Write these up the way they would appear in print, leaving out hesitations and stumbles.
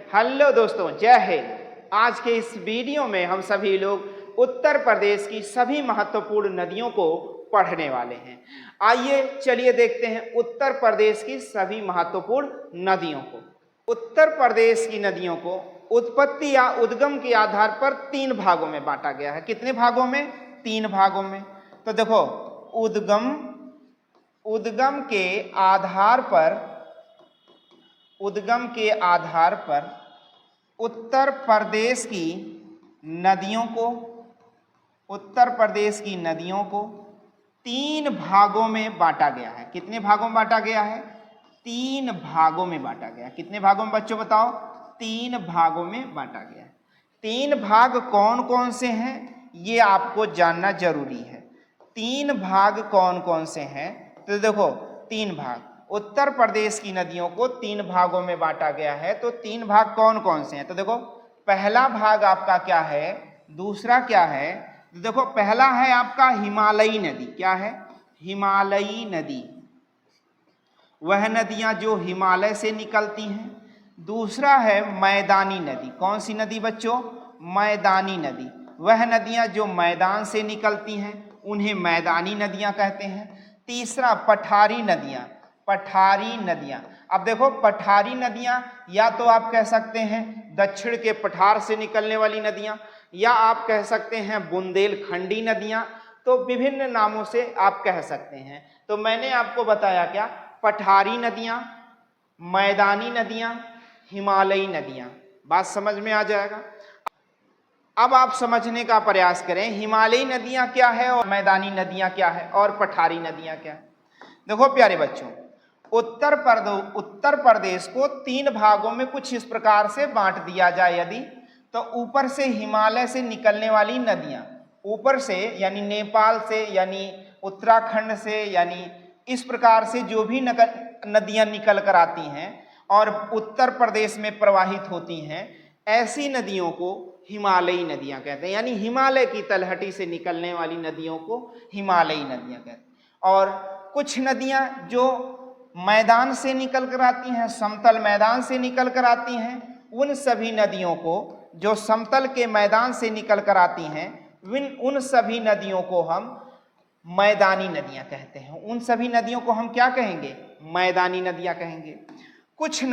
Hello दोस्तों, जय हिंद। आज के इस वीडियो में हम सभी लोग उत्तर प्रदेश की सभी महत्वपूर्ण नदियों को पढ़ने वाले हैं। आइए चलिए देखते हैं उत्तर प्रदेश की सभी महत्वपूर्ण नदियों को। उत्तर प्रदेश की नदियों को उत्पत्ति या उद्गम के आधार पर 3 भागों में बांटा गया है। कितने भागों में? 3 भागों में। तो देखो, उद्गम के आधार पर उत्तर प्रदेश की नदियों को 3 भागों में बांटा गया है। कितने भागों में बांटा गया है? 3 भागों में बांटा गया है। कितने भागों में बच्चों बताओ? 3 भागों में बांटा गया है। 3 भाग कौन कौन से हैं ये आपको जानना जरूरी है। 3 भाग कौन कौन से हैं? तो देखो, 3 भाग उत्तर प्रदेश की नदियों को 3 भागों में बांटा गया है। तो 3 भाग कौन कौन से हैं? तो देखो, पहला भाग आपका क्या है, दूसरा क्या है? तो देखो, पहला है आपका हिमालयी नदी। क्या है? हिमालयी नदी, वह नदियां जो हिमालय से निकलती हैं। दूसरा है मैदानी नदी। कौन सी नदी बच्चों? मैदानी नदी, वह नदियां जो मैदान से निकलती हैं उन्हें मैदानी नदियां कहते हैं। तीसरा पठारी नदियां। अब देखो, पठारी नदियां या तो आप कह सकते हैं दक्षिण के पठार से निकलने वाली नदियां, या आप कह सकते हैं बुंदेलखंडी नदियां। तो विभिन्न नामों से आप कह सकते हैं। तो मैंने आपको बताया क्या? पठारी नदियां, मैदानी नदियां, हिमालयी नदियां। बात समझ में आ जाएगा। अब आप समझने का प्रयास करें, हिमालयी नदियां क्या है और मैदानी नदियां क्या है और पठारी नदियां क्या है। देखो प्यारे बच्चों, उत्तर प्रदेश को 3 भागों में कुछ इस प्रकार से बांट दिया जाए यदि, तो ऊपर से हिमालय से निकलने वाली नदियां, ऊपर से यानी नेपाल से, यानी उत्तराखंड से, यानी इस प्रकार से जो भी नदियां निकल कर आती हैं और उत्तर प्रदेश में प्रवाहित होती हैं, ऐसी नदियों को हिमालयी नदियां कहते हैं। यानी हिमालय की तलहटी से निकलने वाली नदियों को हिमालयी नदियां कहते हैं। और कुछ नदियां जो मैदान से निकल कर आती हैं, समतल मैदान से निकल कर आती हैं, उन सभी नदियों को, जो समतल के मैदान से निकल कर आती हैं, उन सभी नदियों को हम मैदानी नदियां कहते हैं। उन सभी नदियों को हम क्या कहेंगे? मैदानी नदियां कहेंगे। कुछ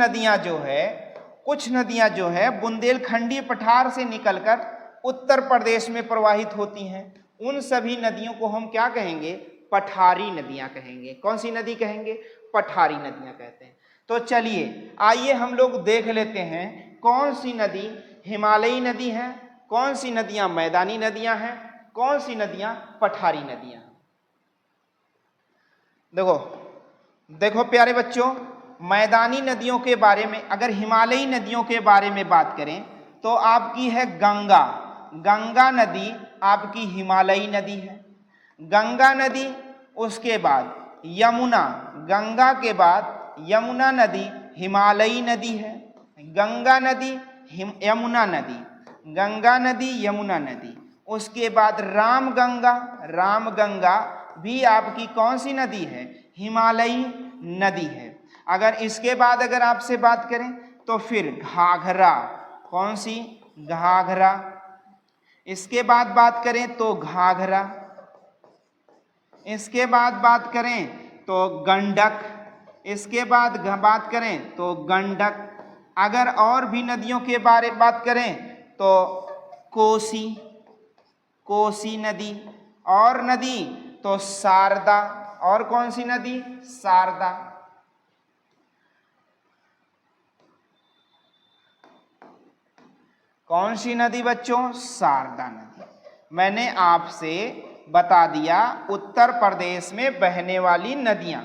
नदियां जो है बुंदेलखंडी पठार से निकलकर उत्तर प्रदेश में प्रवाहित होती हैं, उन सभी नदियों को हम क्या कहेंगे? पठारी नदियां कहेंगे। कौन सी नदी कहेंगे? पठारी नदियां कहते हैं। तो चलिए, आइए हम लोग देख लेते हैं कौन सी नदी हिमालयी नदी है, कौन सी नदियां मैदानी नदियां हैं, कौन सी नदियां पठारी नदियां। देखो प्यारे बच्चों, मैदानी नदियों के बारे में, अगर हिमालयी नदियों के बारे में बात करें तो आपकी है गंगा नदी, आपकी हिमालयी नदी है। गंगा नदी, उसके बाद यमुना, गंगा के बाद यमुना नदी हिमालयी नदी है। गंगा नदी, यमुना नदी, उसके बाद रामगंगा भी आपकी कौन सी नदी है? हिमालयी नदी है। अगर इसके बाद अगर आपसे बात करें तो फिर घाघरा, कौन सी? घाघरा। इसके बाद बात करें तो घाघरा, इसके बाद बात करें तो गंडक, इसके बाद बात करें तो गंडक। अगर और भी नदियों के बारे में बात करें तो कोसी नदी, और नदी तो शारदा। और कौन सी नदी? शारदा। कौन सी नदी बच्चों? शारदा नदी। मैंने आपसे बता दिया उत्तर प्रदेश में बहने वाली नदियां,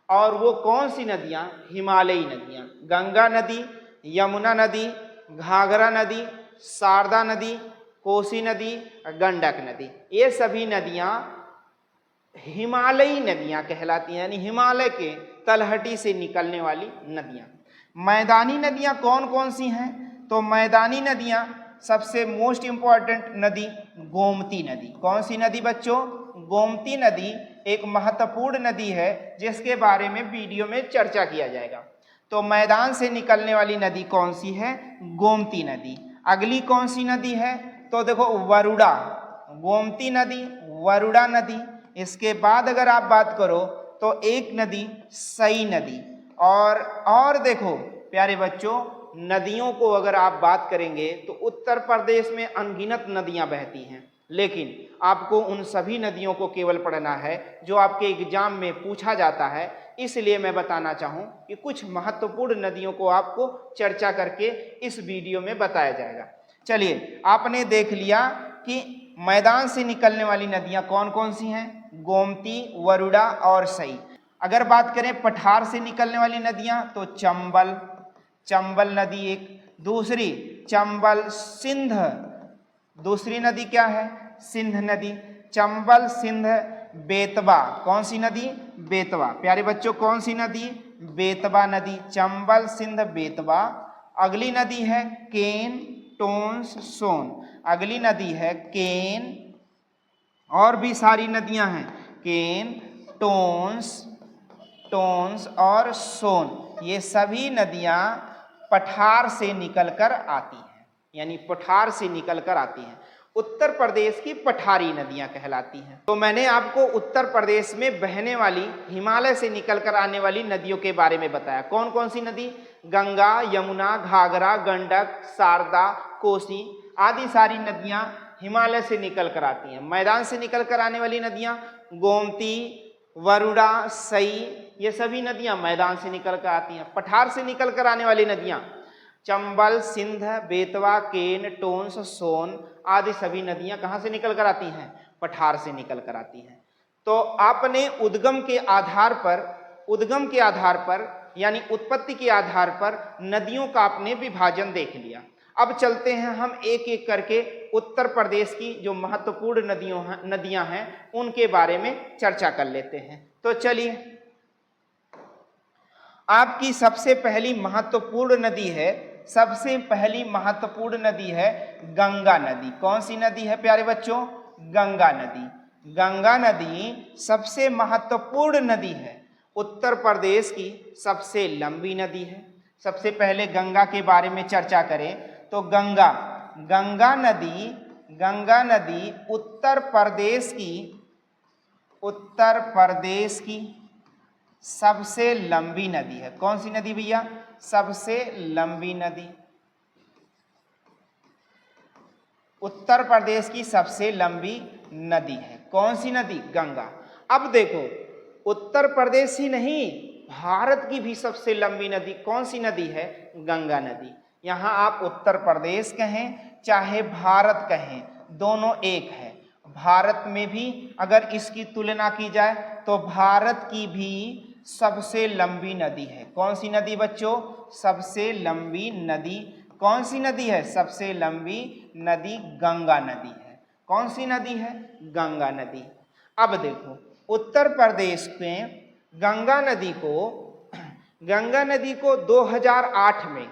और वो कौन सी नदियां? हिमालयी नदियां। गंगा नदी, यमुना नदी, घाघरा नदी, शारदा नदी, कोसी नदी, गंडक नदी। ये सभी नदियां हिमालयी नदियां कहलाती हैं, यानी हिमालय के तलहटी से निकलने वाली नदियां। मैदानी नदियां कौन कौन सी हैं? तो मैदानी नदियां, सबसे मोस्ट इंपॉर्टेंट नदी गोमती नदी। कौन सी नदी बच्चों? गोमती नदी एक महत्वपूर्ण नदी है जिसके बारे में वीडियो में चर्चा किया जाएगा। तो मैदान से निकलने वाली नदी कौन सी है? गोमती नदी। अगली कौन सी नदी है? तो देखो वरुणा, गोमती नदी, वरुणा नदी। इसके बाद अगर आप बात करो तो एक नदी सई नदी। और देखो प्यारे बच्चों, नदियों को अगर आप बात करेंगे तो उत्तर प्रदेश में अनगिनत नदियां बहती हैं, लेकिन आपको उन सभी नदियों को केवल पढ़ना है जो आपके एग्जाम में पूछा जाता है। इसलिए मैं बताना चाहूं कि कुछ महत्वपूर्ण नदियों को आपको चर्चा करके इस वीडियो में बताया जाएगा। चलिए, आपने देख लिया कि मैदान से निकलने वाली नदियां कौन कौन सी हैं? गोमती, वरुणा और सई। अगर बात करें पठार से निकलने वाली नदियां तो चंबल, चंबल नदी एक। दूसरी चंबल सिंध, दूसरी नदी क्या है? सिंध नदी। चंबल सिंध बेतवा, कौन सी नदी? बेतवा। प्यारे बच्चों, कौन सी नदी? बेतवा नदी। चंबल सिंध बेतवा। अगली नदी है केन, टोंस, सोन। अगली नदी है केन, और भी सारी नदियां हैं, केन, टोंस और सोन। ये सभी नदियां पठार से निकलकर आती हैं, यानी पठार से निकलकर आती हैं। उत्तर प्रदेश की पठारी नदियां कहलाती हैं। तो मैंने आपको उत्तर प्रदेश में बहने वाली, हिमालय से निकलकर आने वाली नदियों के बारे में बताया। कौन कौन सी नदी? गंगा, यमुना, घाघरा, गंडक, शारदा, कोसी आदि सारी नदियां हिमालय से निकलकर आती हैं। मैदान से निकलकर आने वाली नदियां गोमती, वरुणा, सई, ये सभी नदियां मैदान से निकलकर आती हैं। पठार से निकलकर आने वाली नदियां चंबल, सिंध, बेतवा, केन, टोंस, सोन आदि सभी नदियां कहां से निकल कर आती हैं? पठार से निकल कर आती हैं। तो आपने उद्गम के आधार पर यानी उत्पत्ति के आधार पर नदियों का आपने विभाजन देख लिया। अब चलते हैं हम एक एक करके उत्तर प्रदेश की जो महत्वपूर्ण नदियां हैं उनके बारे में चर्चा कर लेते हैं। तो चलिए, आपकी सबसे पहली महत्वपूर्ण नदी है गंगा नदी। कौन सी नदी है प्यारे बच्चों? गंगा नदी। गंगा नदी सबसे महत्वपूर्ण नदी है, उत्तर प्रदेश की सबसे लंबी नदी है। सबसे पहले गंगा के बारे में चर्चा करें तो गंगा नदी उत्तर प्रदेश की सबसे लंबी नदी है। कौन सी नदी भैया? सबसे लंबी नदी। उत्तर प्रदेश की सबसे लंबी नदी है। कौन सी नदी? गंगा। अब देखो, उत्तर प्रदेश ही नहीं, भारत की भी सबसे लंबी नदी कौन सी नदी है? गंगा नदी। यहां आप उत्तर प्रदेश कहें चाहे भारत कहें, दोनों एक है। भारत में भी अगर इसकी तुलना की जाए तो भारत की भी सबसे लंबी नदी है। कौन सी नदी बच्चों? सबसे लंबी नदी कौन सी नदी है? सबसे लंबी नदी गंगा नदी है। कौन सी नदी है? गंगा नदी। अब देखो, उत्तर प्रदेश में गंगा नदी को 2008 में,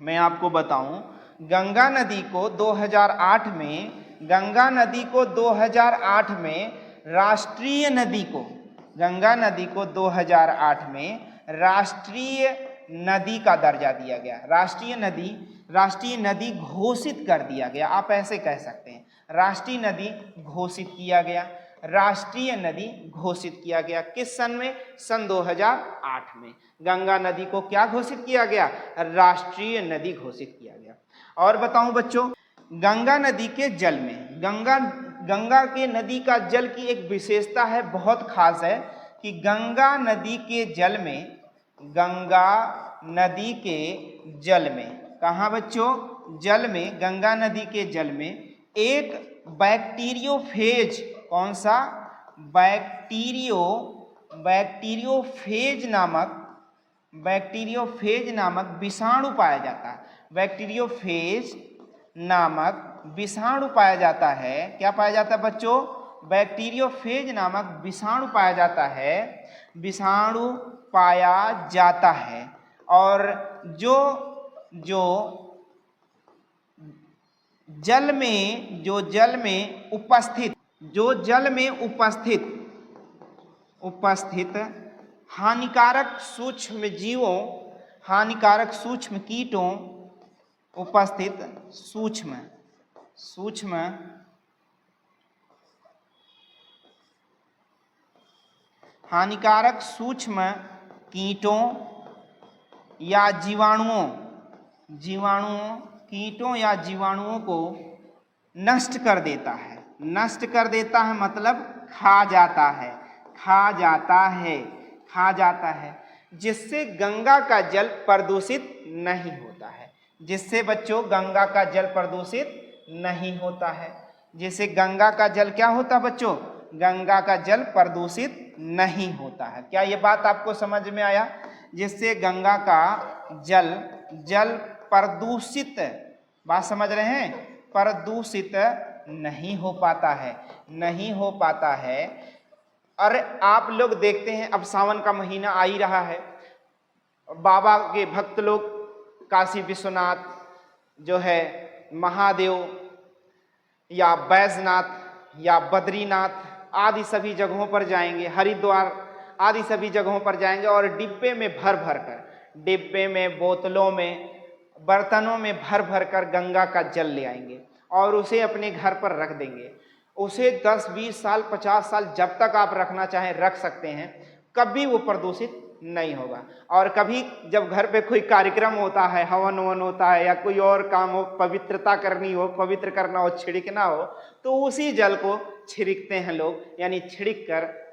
मैं आपको बताऊं, गंगा नदी को 2008 में राष्ट्रीय नदी को, गंगा नदी को 2008 में राष्ट्रीय नदी का दर्जा दिया गया। राष्ट्रीय नदी घोषित कर दिया गया। आप ऐसे कह सकते हैं, राष्ट्रीय नदी घोषित किया गया। राष्ट्रीय नदी घोषित किया गया किस सन में? सन 2008 में गंगा नदी को क्या घोषित किया गया? राष्ट्रीय नदी घोषित किया गया। और बताऊं बच्चों, गंगा नदी के जल में, गंगा के नदी का जल की एक विशेषता है, बहुत खास है, कि गंगा नदी के जल में कहाँ बच्चों? जल में, गंगा नदी के जल में एक बैक्टीरियोफेज, कौन सा? बैक्टीरियोफेज नामक विषाणु पाया जाता है। बैक्टीरियोफेज नामक विषाणु पाया जाता है। क्या पाया जाता है बच्चों? बैक्टीरियोफेज नामक विषाणु पाया जाता है। और जो जल में उपस्थित हानिकारक सूक्ष्म जीवों हानिकारक सूक्ष्म कीटों उपस्थित सूक्ष्म हानिकारक सूक्ष्म कीटों या जीवाणुओं को नष्ट कर देता है। नष्ट कर देता है मतलब खा जाता है, जिससे गंगा का जल प्रदूषित नहीं होता है। जिससे बच्चों गंगा का जल प्रदूषित नहीं होता है। जिससे गंगा का जल क्या होता बच्चों? गंगा का जल प्रदूषित नहीं होता है। क्या ये बात आपको समझ में आया? जिससे गंगा का जल प्रदूषित, बात समझ रहे हैं, प्रदूषित नहीं हो पाता है। और आप लोग देखते हैं अब सावन का महीना आ ही रहा है, बाबा के भक्त लोग काशी विश्वनाथ जो है, महादेव या बैजनाथ या बद्रीनाथ आदि सभी जगहों पर जाएंगे, हरिद्वार आदि सभी जगहों पर जाएंगे और डिब्बे में डिब्बे में, बोतलों में, बर्तनों में भर कर गंगा का जल ले आएंगे और उसे अपने घर पर रख देंगे। उसे 10, 20 साल, 50 साल जब तक आप रखना चाहें रख सकते हैं, कभी वो प्रदूषित नहीं होगा। और कभी जब घर पे कोई कार्यक्रम होता है, हवन होता है या कोई और काम हो, पवित्रता करनी हो, पवित्र करना हो, छिड़कना हो, तो उसी जल को छिड़कते हैं लोग, यानी छिड़क कर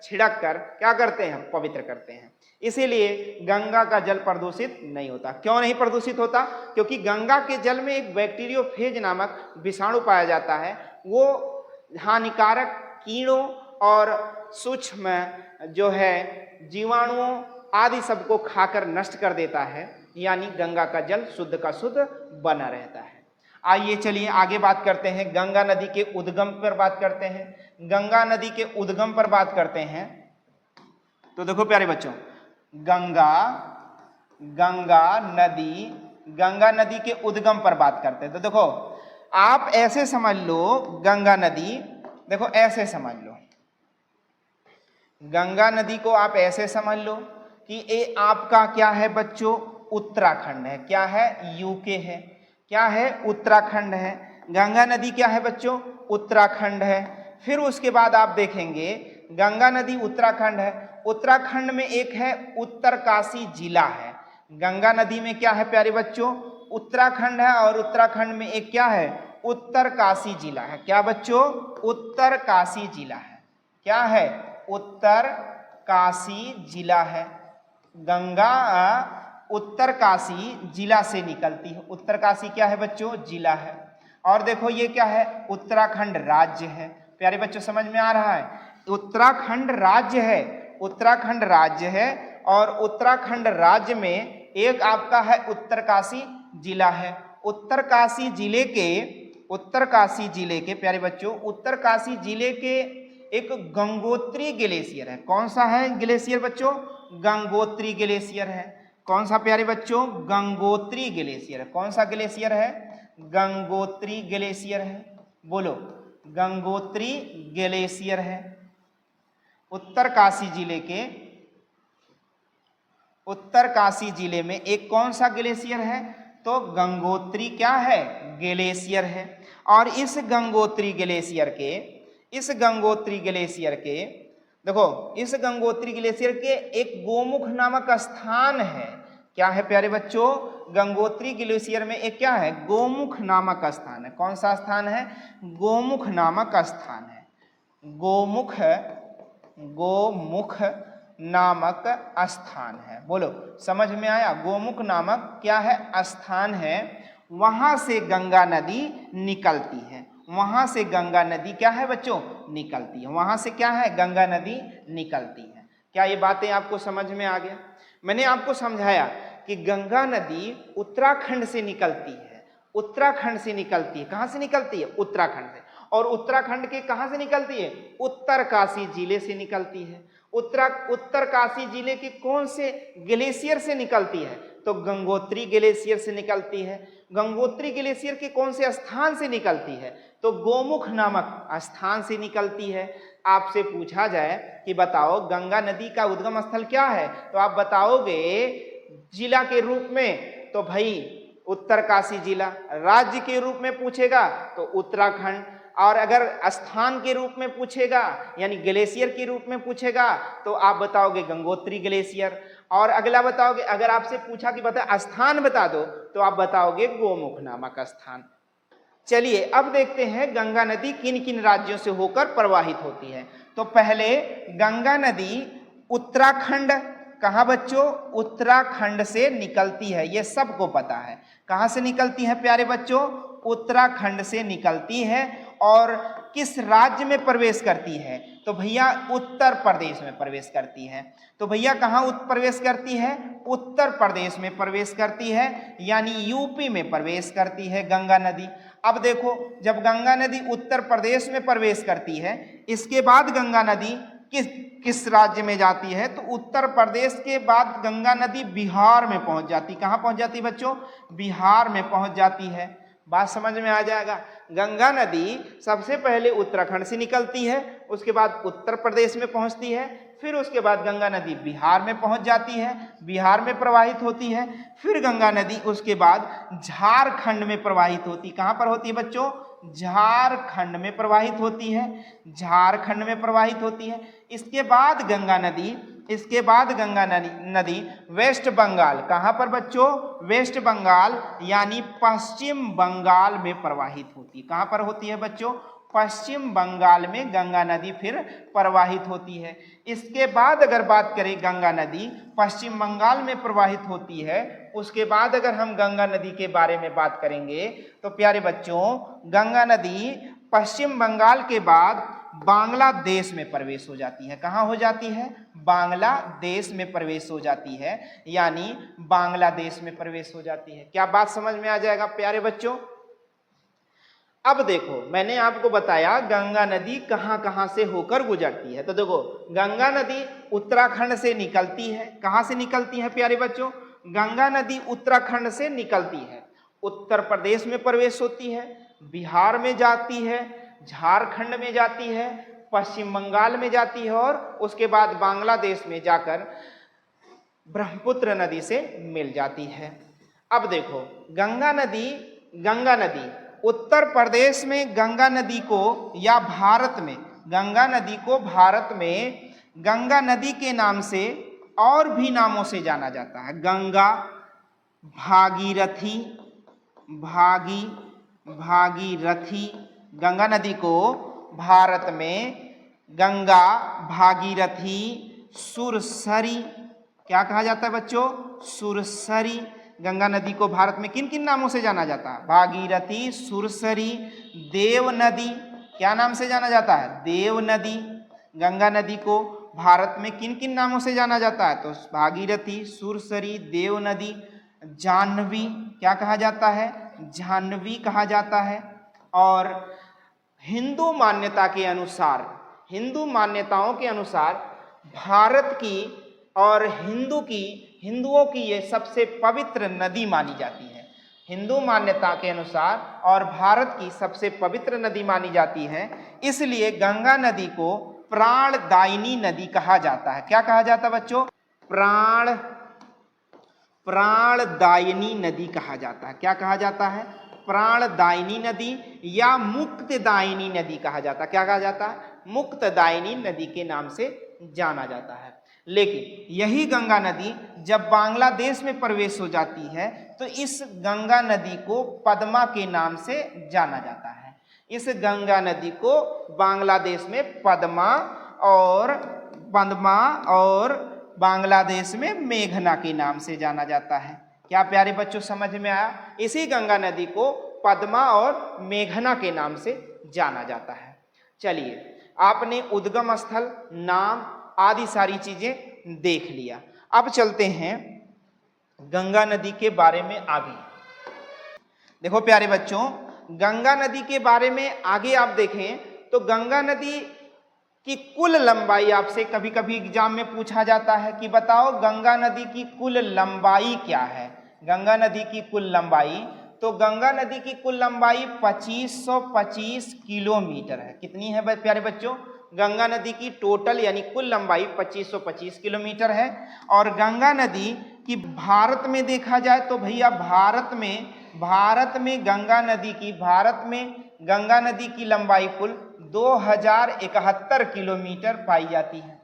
क्या करते हैं? पवित्र करते हैं। इसीलिए गंगा का जल प्रदूषित नहीं होता। क्यों नहीं प्रदूषित होता? क्योंकि गंगा के जल में एक बैक्टीरियोफेज नामक विषाणु पाया जाता है। वो हानिकारक कीड़ों और सूक्ष्म जो है जीवाणुओं आदि सबको खाकर नष्ट कर देता है, यानी गंगा का जल शुद्ध का शुद्ध बना रहता है। आइए चलिए आगे बात करते हैं, गंगा नदी के उद्गम पर बात करते हैं। गंगा नदी के उद्गम पर बात करते हैं तो देखो प्यारे बच्चों, गंगा नदी के उद्गम पर बात करते हैं। तो देखो आप ऐसे समझ लो, गंगा नदी, देखो ऐसे समझ लो, गंगा नदी को आप ऐसे समझ लो कि ये आपका क्या है बच्चों? उत्तराखंड है। क्या है? यूके है। क्या है? उत्तराखंड है। गंगा नदी क्या है बच्चों? उत्तराखंड है। फिर उसके बाद आप देखेंगे गंगा नदी उत्तराखंड है, उत्तराखंड में एक है उत्तरकाशी जिला है। गंगा नदी में क्या है प्यारे बच्चों? उत्तराखंड है और उत्तराखंड में एक क्या है? उत्तरकाशी जिला है। क्या बच्चों? उत्तरकाशी जिला है। क्या है? उत्तरकाशी जिला है। गंगा उत्तरकाशी जिला से निकलती है। उत्तरकाशी क्या है बच्चों? जिला है। और देखो ये क्या है? उत्तराखंड राज्य है। प्यारे बच्चों समझ में आ रहा है? उत्तराखंड राज्य है, उत्तराखंड राज्य है और उत्तराखंड राज्य में एक आपका है उत्तरकाशी जिला है। उत्तरकाशी जिले के प्यारे बच्चों, उत्तरकाशी जिले के एक गंगोत्री ग्लेशियर है। कौन सा है ग्लेशियर बच्चों? गंगोत्री ग्लेशियर है। कौन सा प्यारे बच्चों? गंगोत्री ग्लेशियर है। कौन सा ग्लेशियर है? गंगोत्री ग्लेशियर है। बोलो, गंगोत्री ग्लेशियर है। उत्तरकाशी जिले में एक कौन सा ग्लेशियर है? तो गंगोत्री क्या है? ग्लेशियर है। और इस गंगोत्री ग्लेशियर के एक गोमुख नामक स्थान है। क्या है प्यारे बच्चों? गंगोत्री ग्लेशियर में एक क्या है? गोमुख नामक स्थान है। कौन सा स्थान है? गोमुख नामक स्थान है। गोमुख नामक स्थान है। बोलो, समझ में आया? गोमुख नामक क्या है? स्थान है। वहां से गंगा नदी निकलती है। वहां से गंगा नदी क्या है बच्चों? निकलती है। वहां से क्या है? गंगा नदी निकलती है। क्या ये बातें आपको समझ में आ गया? मैंने आपको समझाया कि गंगा नदी उत्तराखंड से निकलती है। उत्तराखंड से निकलती है। कहां से निकलती है? उत्तराखंड से। और उत्तराखंड के कहां से निकलती है? उत्तरकाशी जिले से निकलती है। उत्तरकाशी जिले के कौन से ग्लेशियर से निकलती है? तो गंगोत्री ग्लेशियर से निकलती है। गंगोत्री ग्लेशियर के कौन से स्थान से निकलती है? तो गोमुख नामक स्थान से निकलती है। आपसे पूछा जाए कि बताओ गंगा नदी का उद्गम स्थल क्या है, तो आप बताओगे जिला के रूप में तो भाई उत्तरकाशी जिला, राज्य के रूप में पूछेगा तो उत्तराखंड, और अगर स्थान के रूप में पूछेगा यानी ग्लेशियर के रूप में पूछेगा तो आप बताओगे गंगोत्री ग्लेशियर, और अगला बताओगे, अगर आपसे पूछा कि बता स्थान बता दो तो आप बताओगे गोमुख नामक स्थान। चलिए अब देखते हैं गंगा नदी किन किन राज्यों से होकर प्रवाहित होती है। तो पहले गंगा नदी उत्तराखंड, कहाँ बच्चों, उत्तराखंड से निकलती है, ये सबको पता है। कहाँ से निकलती है प्यारे बच्चों, उत्तराखंड से निकलती है। और किस राज्य में प्रवेश करती है, तो भैया उत्तर प्रदेश में प्रवेश करती है। तो भैया कहाँ प्रवेश करती है, उत्तर प्रदेश में प्रवेश करती है, यानी यूपी में प्रवेश करती है गंगा नदी। अब देखो, जब गंगा नदी उत्तर प्रदेश में प्रवेश करती है, इसके बाद गंगा नदी किस राज्य में जाती है, तो उत्तर प्रदेश के बाद गंगा नदी बिहार में पहुंच जाती। कहाँ पहुंच जाती बच्चों, बिहार में पहुंच जाती है। बात समझ में आ जाएगा। गंगा नदी सबसे पहले उत्तराखंड से निकलती है, उसके बाद उत्तर प्रदेश में पहुंचती है, फिर उसके बाद गंगा नदी बिहार में पहुंच जाती है, बिहार में प्रवाहित होती है। फिर गंगा नदी उसके बाद झारखंड में प्रवाहित होती। कहाँ पर होती है बच्चों, झारखंड में प्रवाहित होती है, झारखंड में प्रवाहित होती है। इसके बाद गंगा नदी वेस्ट बंगाल, कहाँ पर बच्चों, वेस्ट बंगाल यानी पश्चिम बंगाल में प्रवाहित होती है। कहाँ पर होती है बच्चों, पश्चिम बंगाल में गंगा नदी फिर प्रवाहित होती है। इसके बाद अगर बात करें, गंगा नदी पश्चिम बंगाल में प्रवाहित होती है, उसके बाद अगर हम गंगा नदी के बारे में बात करेंगे तो प्यारे बच्चों, गंगा नदी पश्चिम बंगाल के बाद बांग्लादेश में प्रवेश हो जाती है। कहाँ हो जाती है, बांग्लादेश में प्रवेश हो जाती है, यानी बांग्लादेश में प्रवेश हो जाती है। क्या बात समझ में आ जाएगा प्यारे बच्चों। अब देखो, मैंने आपको बताया गंगा नदी कहाँ कहाँ से होकर गुजरती है। तो देखो, गंगा नदी उत्तराखंड से निकलती है। कहाँ से निकलती है प्यारे बच्चों, गंगा नदी उत्तराखंड से निकलती है, उत्तर प्रदेश में प्रवेश होती है, बिहार में जाती है, झारखंड में जाती है, पश्चिम बंगाल में जाती है, और उसके बाद बांग्लादेश में जाकर ब्रह्मपुत्र नदी से मिल जाती है। अब देखो, गंगा नदी उत्तर प्रदेश में गंगा नदी को, या भारत में गंगा नदी को, भारत में गंगा नदी के नाम से और भी नामों से जाना जाता है। गंगा, भागीरथी, भागीरथी, गंगा नदी को भारत में गंगा, भागीरथी, सुरसरी, क्या कहा जाता है बच्चों, सुरसरी। गंगा नदी को भारत में किन किन नामों से जाना जाता है, भागीरथी, सुरसरी, देव नदी, क्या नाम से जाना जाता है, देव नदी। गंगा नदी को भारत में किन किन नामों से जाना जाता है, तो भागीरथी, सुरसरी, देव नदी, जाह्नवी, क्या कहा जाता है, जाह्नवी कहा जाता है। और हिंदू मान्यताओं के अनुसार भारत की और हिंदुओं की ये सबसे पवित्र नदी मानी जाती है। हिंदू मान्यता के अनुसार और भारत की सबसे पवित्र नदी मानी जाती है, इसलिए गंगा नदी को प्राणदायिनी नदी कहा जाता है। क्या कहा जाता है बच्चों, प्राणदायिनी नदी कहा जाता है। क्या कहा जाता है, प्राणदायिनी नदी या मुक्तदायिनी नदी कहा जाता है। क्या कहा जाता है, मुक्तदायिनी नदी के नाम से जाना जाता है। लेकिन यही गंगा नदी जब बांग्लादेश में प्रवेश हो जाती है तो इस गंगा नदी को पद्मा के नाम से जाना जाता है। इस गंगा नदी को बांग्लादेश में पद्मा और बांग्लादेश में मेघना के नाम से जाना जाता है। क्या प्यारे बच्चों समझ में आया, इसी गंगा नदी को पद्मा और मेघना के नाम से जाना जाता है। चलिए, आपने उद्गम स्थल, नाम आदि सारी चीजें देख लिया। अब चलते हैं गंगा नदी के बारे में आगे। देखो प्यारे बच्चों, गंगा नदी के बारे में आगे आप देखें तो गंगा नदी की कुल लंबाई आपसे कभी कभी एग्जाम में पूछा जाता है कि बताओ गंगा नदी की कुल लंबाई क्या है। गंगा नदी की कुल लंबाई, तो गंगा नदी की कुल लंबाई 2525 किलोमीटर है। कितनी है प्यारे बच्चों, गंगा नदी की टोटल यानी कुल लंबाई 2525 किलोमीटर है। और गंगा नदी कि भारत में देखा जाए तो भैया भारत में गंगा नदी की लंबाई कुल 2071 किलोमीटर पाई जाती है।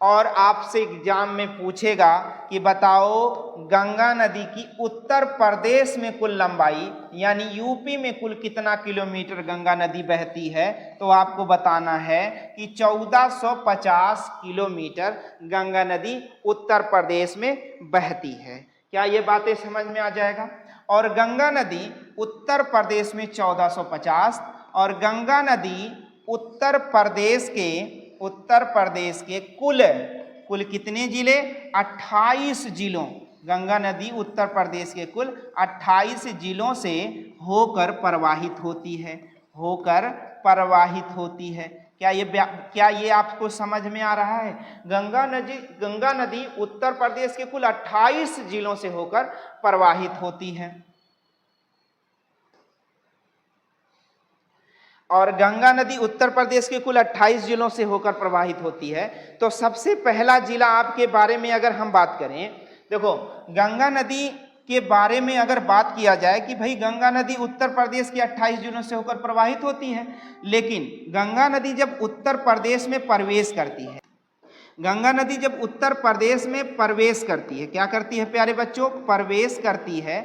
और आपसे एग्जाम में पूछेगा कि बताओ गंगा नदी की उत्तर प्रदेश में कुल लंबाई यानी यूपी में कुल कितना किलोमीटर गंगा नदी बहती है, तो आपको बताना है कि 1450 किलोमीटर गंगा नदी उत्तर प्रदेश में बहती है। क्या ये बातें समझ में आ जाएगा? और गंगा नदी उत्तर प्रदेश में 1450 और गंगा नदी उत्तर प्रदेश के कुल कितने जिले? 28 जिलों, गंगा नदी उत्तर प्रदेश के कुल 28 जिलों से होकर प्रवाहित होती है। क्या ये आपको समझ में आ रहा है? गंगा नदी उत्तर प्रदेश के कुल 28 जिलों से होकर प्रवाहित होती है। और गंगा नदी उत्तर प्रदेश के कुल 28 जिलों से होकर प्रवाहित होती है। तो सबसे पहला जिला आपके बारे में अगर हम बात करें, देखो गंगा नदी के बारे में अगर बात किया जाए कि भाई गंगा नदी उत्तर प्रदेश के 28 जिलों से होकर प्रवाहित होती है, लेकिन गंगा नदी जब उत्तर प्रदेश में प्रवेश करती है, गंगा नदी जब उत्तर प्रदेश में प्रवेश करती है, क्या करती है प्यारे बच्चों? प्रवेश करती है,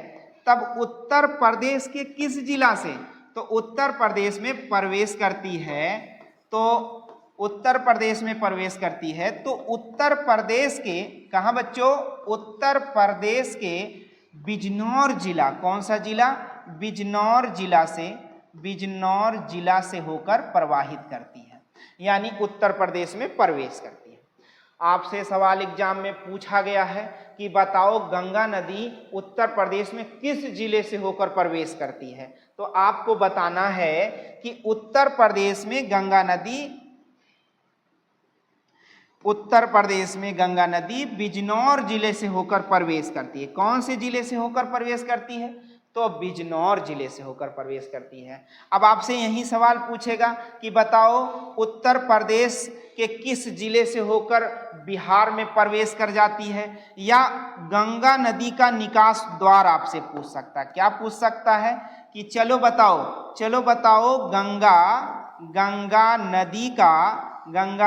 तब उत्तर प्रदेश के किस जिला से? तो उत्तर प्रदेश में प्रवेश करती है, तो उत्तर प्रदेश के कहाँ बच्चों? उत्तर प्रदेश के बिजनौर जिला, कौन सा जिला? बिजनौर जिला से होकर प्रवाहित करती है, यानी उत्तर प्रदेश में प्रवेश करती है। आपसे सवाल एग्जाम में पूछा गया है कि बताओ गंगा नदी उत्तर प्रदेश में किस जिले से होकर प्रवेश करती है, तो आपको बताना है कि उत्तर प्रदेश में गंगा नदी बिजनौर जिले से होकर प्रवेश करती है। कौन से जिले से होकर प्रवेश करती है? तो बिजनौर जिले से होकर प्रवेश करती है। अब आपसे यही सवाल पूछेगा कि बताओ उत्तर प्रदेश के किस जिले से होकर बिहार में प्रवेश कर जाती है, या गंगा नदी का निकास द्वार आपसे पूछ सकता है। क्या पूछ सकता है कि चलो बताओ गंगा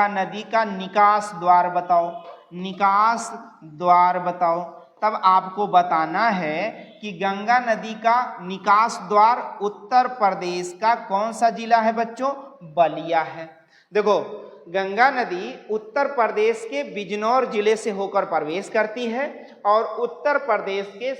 नदी का निकास द्वार बताओ। तब आपको बताना है कि गंगा नदी का निकास द्वार उत्तर प्रदेश का कौन सा जिला है बच्चों? बलिया है। देखो गंगा नदी उत्तर प्रदेश के बिजनौर जिले से होकर प्रवेश करती है और उत्तर प्रदेश के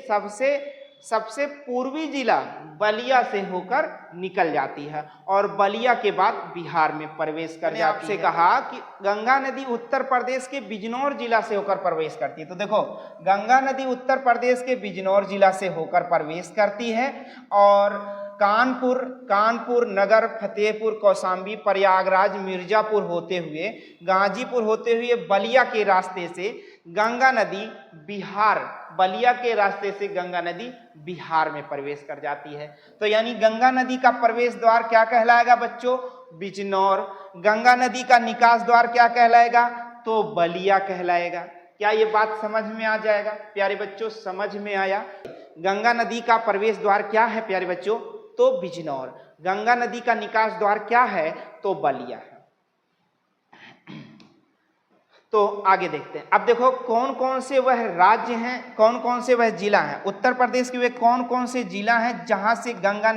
सबसे पूर्वी जिला बलिया से होकर निकल जाती है और बलिया के बाद बिहार में प्रवेश कर जाती है। आपसे कहा कि गंगा नदी उत्तर प्रदेश के बिजनौर जिला से होकर प्रवेश करती है, तो देखो गंगा नदी उत्तर प्रदेश के बिजनौर जिला से होकर प्रवेश करती है और कानपुर, नगर, फतेहपुर, कौशाम्बी, प्रयागराज, मिर्जापुर होते हुए, गाजीपुर होते हुए बलिया के रास्ते से गंगा नदी बिहार में प्रवेश कर जाती है। तो यानी गंगा नदी का प्रवेश द्वार क्या कहलाएगा बच्चों? बिजनौर। गंगा नदी का निकास द्वार क्या कहलाएगा? तो बलिया कहलाएगा। क्या ये बात समझ में आ जाएगा प्यारे बच्चों? समझ में आया? गंगा नदी का प्रवेश द्वार क्या है प्यारे बच्चों? तो बिजनौर। गंगा नदी का निकास द्वार क्या है? तो बलिया है। तो आगे देखते हैं। अब देखो कौन कौन से वह राज्य हैं, कौन कौन से वह जिला हैं, उत्तर प्रदेश के वे कौन कौन से जिला हैं जहां से गंगा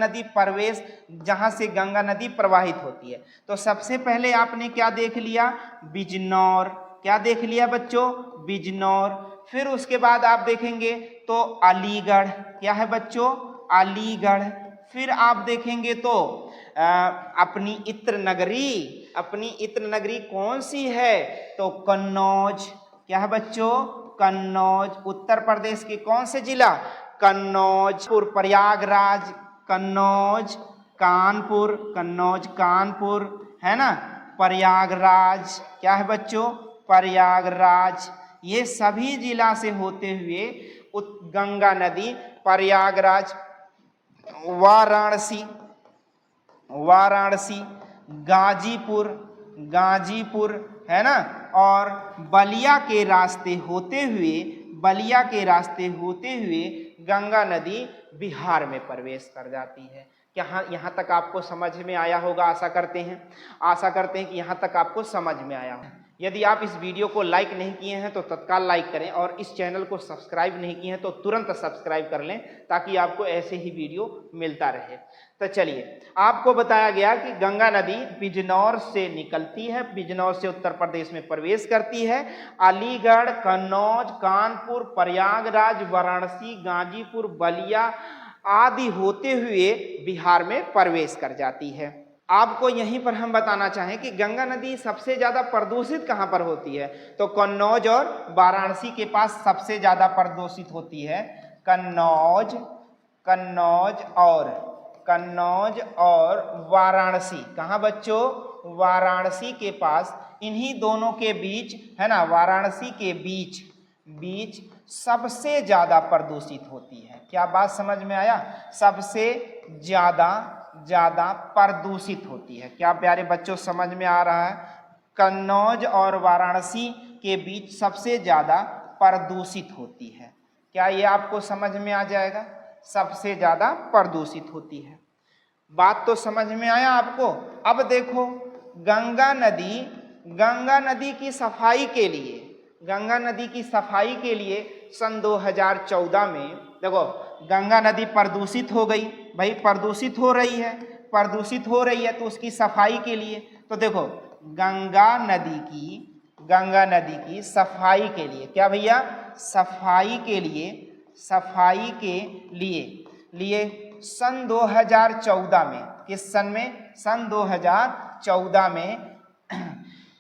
नदी प्रवाहित होती है। तो सबसे पहले आपने क्या देख लिया? बिजनौर। क्या देख लिया बच्चों? बिजनौर। फिर उसके बाद आप देखेंगे तो अलीगढ़। क्या है बच्चों? अलीगढ़। फिर आप देखेंगे तो अपनी इत्र नगरी कौन सी है? तो कन्नौज। क्या है बच्चों? कन्नौज। उत्तर प्रदेश के कौन से जिला? कन्नौज। प्रयागराज, कन्नौज, कानपुर है ना, प्रयागराज। क्या है बच्चों? प्रयागराज। ये सभी जिला से होते हुए गंगा नदी प्रयागराज, वाराणसी, गाजीपुर है ना, और बलिया के रास्ते होते हुए बलिया के रास्ते होते हुए गंगा नदी बिहार में प्रवेश कर जाती है। क्या यहाँ तक आपको समझ में आया होगा? आशा करते हैं कि यहाँ तक आपको समझ में आया हो। यदि आप इस वीडियो को लाइक नहीं किए हैं तो तत्काल लाइक करें, और इस चैनल को सब्सक्राइब नहीं किए हैं तो तुरंत सब्सक्राइब कर लें, ताकि आपको ऐसे ही वीडियो मिलता रहे। तो चलिए, आपको बताया गया कि गंगा नदी बिजनौर से निकलती है, बिजनौर से उत्तर प्रदेश में प्रवेश करती है, अलीगढ़, कन्नौज, कानपुर, प्रयागराज, वाराणसी, गाजीपुर, बलिया आदि होते हुए बिहार में प्रवेश कर जाती है। आपको यहीं पर हम बताना चाहें कि गंगा नदी सबसे ज्यादा प्रदूषित कहां पर होती है, तो कन्नौज और वाराणसी के पास सबसे ज्यादा प्रदूषित होती है। कन्नौज और वाराणसी। कहां बच्चों? वाराणसी के पास, इन्हीं दोनों के बीच है ना, वाराणसी के बीच सबसे ज्यादा प्रदूषित होती है। क्या बात समझ में आया? सबसे ज्यादा प्रदूषित होती है। क्या प्यारे बच्चों समझ में आ रहा है? कन्नौज और वाराणसी के बीच सबसे ज्यादा प्रदूषित होती है। क्या ये आपको समझ में आ जाएगा? सबसे ज्यादा प्रदूषित होती है। बात तो समझ में आया आपको? अब देखो, गंगा नदी की सफाई के लिए सन 2014 में, देखो गंगा नदी प्रदूषित हो गई भाई, प्रदूषित हो रही है तो उसकी सफाई के लिए, तो देखो गंगा नदी की सफाई के लिए, क्या भैया? सफाई के लिए सन 2014 में, किस सन में? सन 2014 में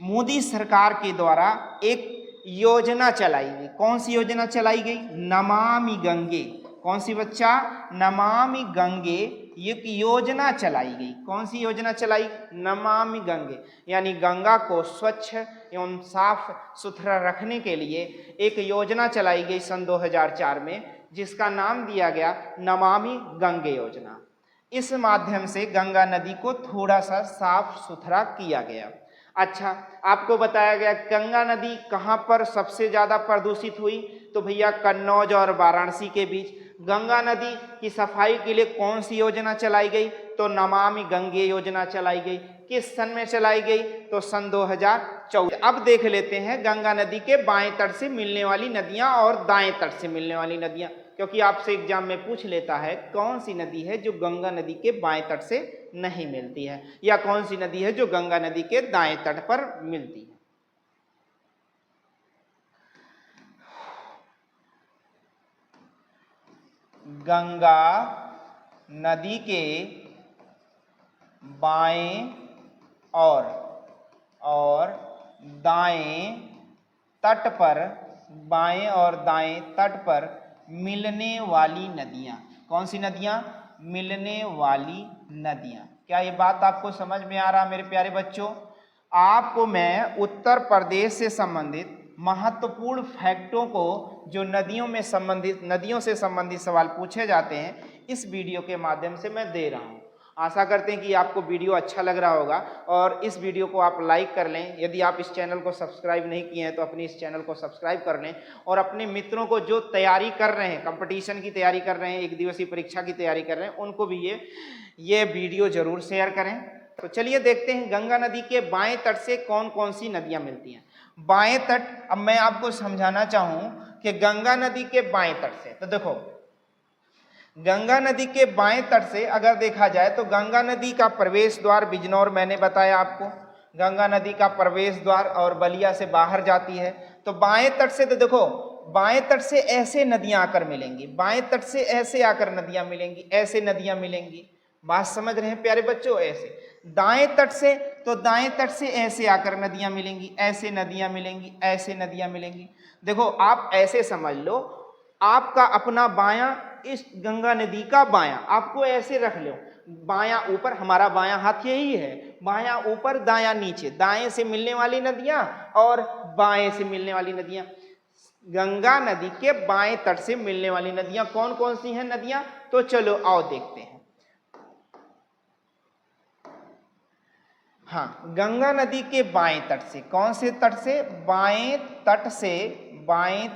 मोदी सरकार के द्वारा एक योजना चलाई गई। कौन सी योजना चलाई गई? नमामि गंगे। कौन सी बच्चा? नमामि गंगे एक योजना चलाई गई। कौन सी योजना चलाई? नमामि गंगे, यानी गंगा को स्वच्छ एवं साफ सुथरा रखने के लिए एक योजना चलाई गई सन 2004 में, जिसका नाम दिया गया नमामि गंगे योजना। इस माध्यम से गंगा नदी को थोड़ा सा साफ सुथरा किया गया। अच्छा, आपको बताया गया गंगा नदी कहाँ पर सबसे ज्यादा प्रदूषित हुई, तो भैया कन्नौज और वाराणसी के बीच। गंगा नदी की सफाई के लिए कौन सी योजना चलाई गई, तो नमामि गंगे योजना चलाई गई। किस सन में चलाई गई, तो सन 2014। अब देख लेते हैं गंगा नदी के बाएं तट से मिलने वाली नदियां और दाएं तट से मिलने वाली नदियां, क्योंकि आपसे एग्जाम में पूछ लेता है कौन सी नदी है जो गंगा नदी के बाएं तट से नहीं मिलती है, या कौन सी नदी है जो गंगा नदी के दाएं तट पर मिलती है। गंगा नदी के बाएं और दाएं तट पर, बाएं और दाएं तट पर मिलने वाली नदियां। कौन सी नदियां? मिलने वाली नदियां। क्या ये बात आपको समझ में आ रहा मेरे प्यारे बच्चों? आपको मैं उत्तर प्रदेश से संबंधित महत्वपूर्ण फैक्टों को, जो नदियों से संबंधित सवाल पूछे जाते हैं, इस वीडियो के माध्यम से मैं दे रहा हूं। आशा करते हैं कि आपको वीडियो अच्छा लग रहा होगा, और इस वीडियो को आप लाइक कर लें। यदि आप इस चैनल को सब्सक्राइब नहीं किए हैं तो अपने इस चैनल को सब्सक्राइब कर लें, और अपने मित्रों को जो तैयारी कर रहे हैं, कंपटीशन की तैयारी कर रहे हैं, एक दिवसीय परीक्षा की तैयारी कर रहे हैं, उनको भी ये वीडियो जरूर शेयर करें। तो चलिए देखते हैं गंगा नदी के बाएं तट से कौन कौन सी नदियां मिलती हैं। बाएं तट, अब मैं आपको समझाना चाहूं कि गंगा नदी के बाएं तट से, तो देखो गंगा नदी के बाएं तट से अगर देखा जाए तो गंगा नदी का प्रवेश द्वार बिजनौर, मैंने बताया आपको, गंगा नदी का प्रवेश द्वार, और बलिया से बाहर जाती है। तो बाएं तट से, तो देखो बाएं तट से ऐसे नदियां आकर मिलेंगी, बाएं तट से ऐसे आकर नदियां मिलेंगी, ऐसे नदियां मिलेंगी। बात समझ रहे हैं प्यारे बच्चों? ऐसे दाएं तट से, तो दाएं तट से ऐसे आकर नदियां मिलेंगी, ऐसे नदियां मिलेंगी, ऐसे नदियां मिलेंगी। देखो आप ऐसे समझ लो, आपका अपना बायां, इस गंगा नदी का बायां आपको ऐसे रख लो, बायां ऊपर, हमारा बायां हाथ यही है, बायां ऊपर दायां नीचे, दाएं से मिलने वाली नदियां और बाएं से मिलने वाली नदियां। गंगा नदी के बाएं तट से मिलने वाली नदियां कौन कौन सी हैं नदियां, तो चलो आओ देखते हैं। हाँ, गंगा नदी के बाएं तट से, कौन से तट से? बाएं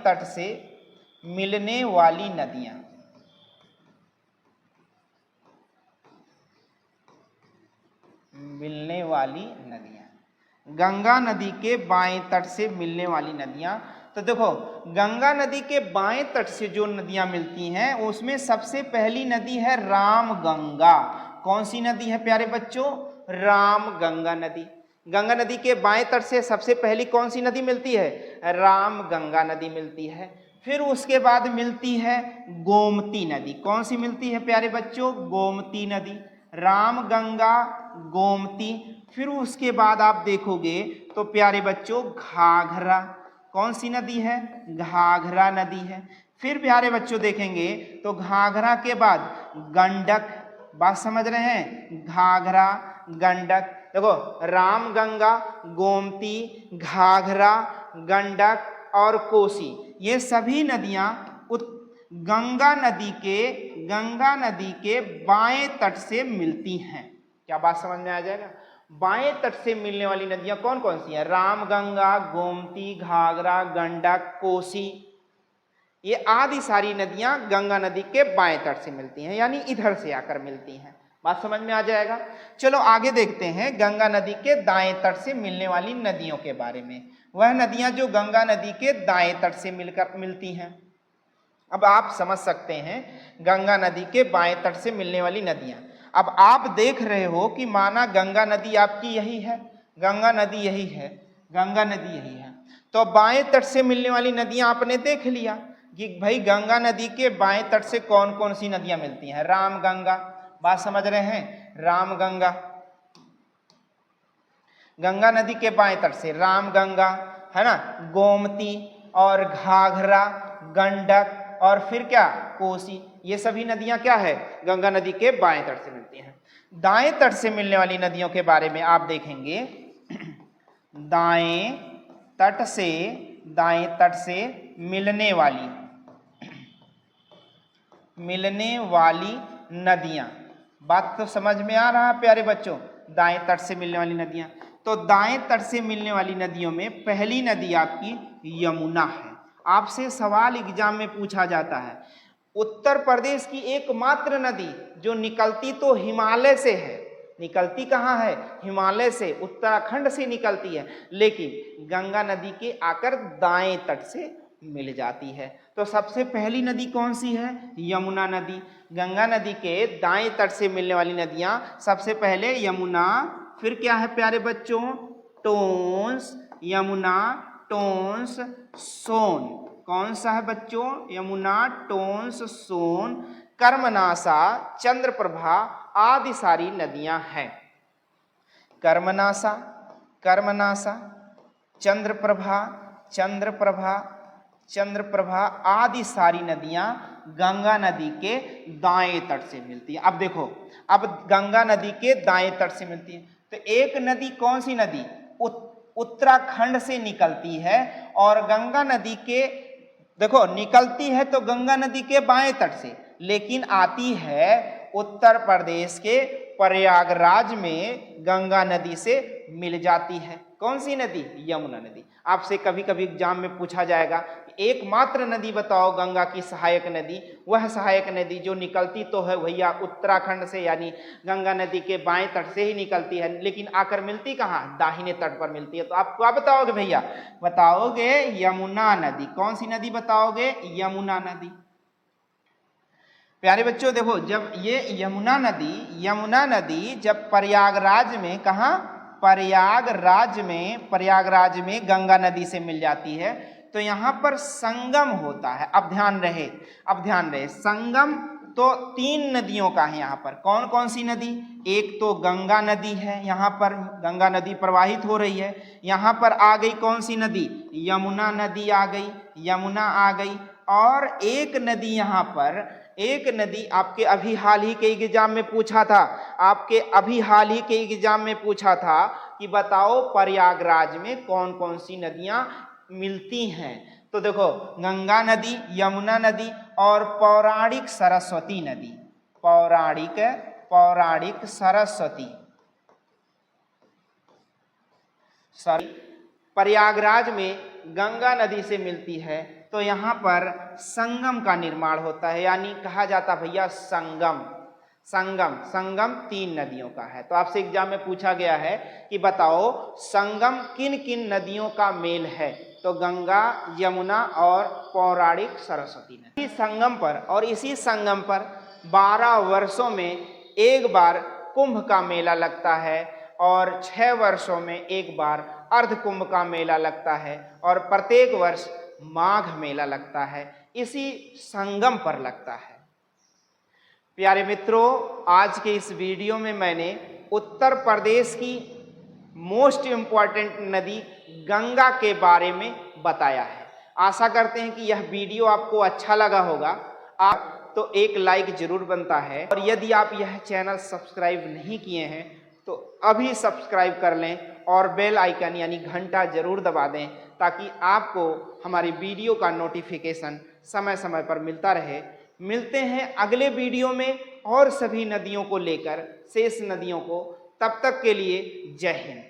तट से मिलने वाली नदियां, मिलने वाली नदियां, गंगा नदी के बाएं तट से मिलने वाली नदियां। तो देखो गंगा नदी के बाएं तट से जो नदियां मिलती हैं उसमें सबसे पहली नदी है रामगंगा। कौन सी नदी है प्यारे बच्चों? रामगंगा नदी। गंगा नदी के बाएं तट से सबसे पहली कौन सी नदी मिलती है? रामगंगा नदी मिलती है। फिर उसके बाद मिलती है गोमती नदी। कौन सी मिलती है प्यारे बच्चों? गोमती नदी। रामगंगा, गोमती। फिर उसके बाद आप देखोगे तो प्यारे बच्चों घाघरा। कौन सी नदी है? घाघरा नदी है। फिर प्यारे बच्चों देखेंगे तो घाघरा के बाद गंडक। बात समझ रहे हैं? घाघरा, गंडक। देखो रामगंगा, गोमती, घाघरा, गंडक और कोसी, ये सभी नदियां गंगा नदी के बाएं तट से मिलती हैं। क्या बात समझ में आ जाएगा? बाएं तट से मिलने वाली नदियां कौन कौन सी हैं? रामगंगा, गोमती, घाघरा, गंडक, कोसी, ये आदि सारी नदियां गंगा नदी के बाएं तट से मिलती हैं, यानी इधर से आकर मिलती हैं। बात समझ में आ जाएगा? चलो आगे देखते हैं गंगा नदी के दाएं तट से मिलने वाली नदियों के बारे में। वह नदियां जो गंगा नदी के दाएं तट से मिलकर मिलती हैं। अब आप समझ सकते हैं गंगा नदी के बाएं तट से मिलने वाली नदियां। अब आप देख रहे हो कि माना गंगा नदी आपकी यही है, गंगा नदी यही है, गंगा नदी यही है। तो बाएं तट से मिलने वाली नदियां आपने देख लिया कि भाई गंगा नदी के बाएं तट से कौन कौन सी नदियां मिलती हैं। रामगंगा, बात समझ रहे हैं? रामगंगा, गंगा नदी के बाएं तट से रामगंगा है ना, गोमती और घाघरा, गंडक और फिर क्या? कोसी। ये सभी नदियां क्या है? गंगा नदी के बाएं तट से मिलती हैं। दाएं तट से मिलने वाली नदियों के बारे में आप देखेंगे। दाएं तट से मिलने वाली नदियां। बात तो समझ में आ रहा है प्यारे बच्चों? दाएं तट से मिलने वाली नदियां। तो दाएं तट से मिलने वाली नदियों में पहली नदी आपकी यमुना है। आपसे सवाल एग्जाम में पूछा जाता है, उत्तर प्रदेश की एकमात्र नदी जो निकलती तो हिमालय से है, निकलती कहाँ है? हिमालय से, उत्तराखंड से निकलती है, लेकिन गंगा नदी के आकर दाएं तट से मिल जाती है। तो सबसे पहली नदी कौन सी है? यमुना नदी। गंगा नदी के दाएं तट से मिलने वाली नदियां सबसे पहले यमुना, फिर क्या है प्यारे बच्चों? टोंस, यमुना, टोंस, सोन। कौन सा है बच्चों? यमुना, टोंस, सोन, कर्मनासा, चंद्रप्रभा आदि सारी नदियां हैं। कर्मनासा, चंद्रप्रभा आदि सारी नदियां गंगा नदी के दाएं तट से मिलती है। अब देखो, अब गंगा नदी के दाएं तट से मिलती है तो एक नदी कौन सी नदी? उत्तराखंड से निकलती है और गंगा नदी के, देखो निकलती है तो गंगा नदी के बाएं तट से, लेकिन आती है उत्तर प्रदेश के प्रयागराज में गंगा नदी से मिल जाती है। कौन सी नदी? यमुना नदी। आपसे कभी कभी एग्जाम में पूछा जाएगा एकमात्र नदी बताओ गंगा की सहायक नदी। वह सहायक नदी जो निकलती तो है भैया उत्तराखंड से, यानी गंगा नदी के बाएं तट से ही निकलती है, लेकिन आकर मिलती कहाँ? दाहिने तट पर मिलती है। तो आप क्या बताओगे भैया? बताओगे यमुना नदी। कौन सी नदी बताओगे? यमुना नदी। प्यारे बच्चों देखो, जब ये यमुना नदी जब प्रयागराज में, कहाँ? प्रयागराज में गंगा नदी से मिल जाती है तो यहाँ पर संगम होता है। अब ध्यान रहे संगम तो तीन नदियों का है यहाँ पर। कौन कौन सी नदी? एक तो गंगा नदी है, यहाँ पर गंगा नदी प्रवाहित हो रही है। यहाँ पर आ गई कौन सी नदी? यमुना नदी आ गई, यमुना आ गई। और एक नदी यहाँ पर, एक नदी आपके अभी हाल ही के एग्जाम में पूछा था, कि बताओ प्रयागराज में कौन कौन सी नदियां मिलती हैं। तो देखो गंगा नदी, यमुना नदी और पौराणिक सरस्वती नदी। पौराणिक सरस्वती प्रयागराज में गंगा नदी से मिलती है तो यहाँ पर संगम का निर्माण होता है, यानी कहा जाता भैया संगम। संगम, संगम 3 नदियों का है। तो आपसे एग्जाम में पूछा गया है कि बताओ संगम किन किन नदियों का मेल है, तो गंगा, यमुना और पौराणिक सरस्वती नदी। इसी संगम पर और इसी संगम पर 12 वर्षों में एक बार कुंभ का मेला लगता है और 6 वर्षों में एक बार अर्ध कुंभ का मेला लगता है और प्रत्येक वर्ष माघ मेला लगता है, इसी संगम पर लगता है। प्यारे मित्रों, आज के इस वीडियो में मैंने उत्तर प्रदेश की मोस्ट इम्पॉर्टेंट नदी गंगा के बारे में बताया है। आशा करते हैं कि यह वीडियो आपको अच्छा लगा होगा। आप तो एक लाइक जरूर बनता है, और यदि आप यह चैनल सब्सक्राइब नहीं किए हैं तो अभी सब्सक्राइब कर लें और बेल आइकन यानी घंटा जरूर दबा दें, ताकि आपको हमारी वीडियो का नोटिफिकेशन समय समय पर मिलता रहे। मिलते हैं अगले वीडियो में और सभी नदियों को लेकर, शेष नदियों को। तब तक के लिए जय हिंद।